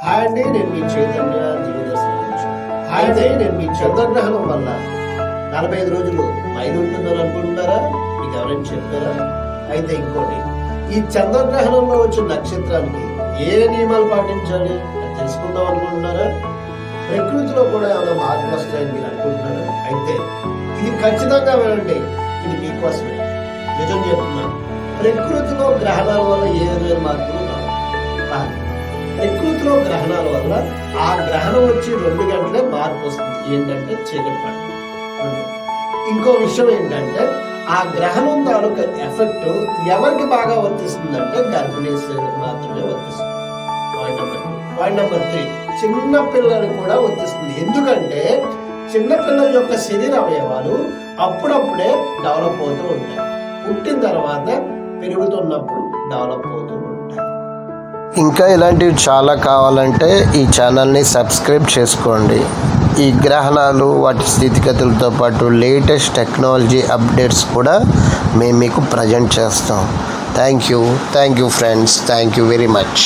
Hi అండి, నేను మీ చైతన్య దివ్యదర్శనం నుంచి. అయితే నేను మీ చంద్రగ్రహణం వల్ల 45 రోజులు మైలు ఉంటుందని అనుకుంటున్నారా? మీకు ఎవరైనా చెప్పారా? అయితే ఇంకోటి, ఈ చంద్రగ్రహణంలో వచ్చిన నక్షత్రానికి ఏ నియమాలు పాటించాలి అని తెలుసుకుందాం అనుకుంటున్నారా? ప్రకృతిలో కూడా ఏమైనా మార్పులు వస్తాయని మీరు అనుకుంటున్నారా? అయితే ఇది ఖచ్చితంగా వినండి, ఇది మీకోసమే. నిజం చెప్తున్నాను, ప్రకృతిలో గ్రహణాల వల్ల ఏ విధమైన మార్పులు రావు. కానీ ప్రకృతిలో గ్రహణాల వల్ల ఆ గ్రహణం వచ్చి 2 గంటలే మార్పు వస్తుంది. ఏంటంటే చీకటి పడడం. ఇంకో విషయం ఏంటంటే, ఆ గ్రహణం తాలూకా ఎఫెక్ట్ ఎవరికి బాగా వర్తిస్తుందంటే గర్భిణీ స్త్రీలకు మాత్రమే వర్తిస్తుంది. పాయింట్ నెంబర్ 3, చిన్న పిల్లలకు కూడా వర్తిస్తుంది. ఎందుకంటే చిన్న పిల్లల యొక్క శరీర అవయవాలు అప్పుడప్పుడే డెవలప్ అవుతూ ఉంటాయి. పుట్టిన తర్వాత పెరుగుతున్నప్పుడు డెవలప్ అవుతూ ఉంటాయి. ఇంకా ఇలాంటివి చాలా కావాలంటే ఈ ఛానల్ని సబ్స్క్రైబ్ చేసుకోండి. ఈ గ్రహణాలు వాటి స్థితిగతులతో పాటు లేటెస్ట్ టెక్నాలజీ అప్డేట్స్ కూడా మేము మీకు ప్రజెంట్ చేస్తాం. Thank you friends, thank you very much.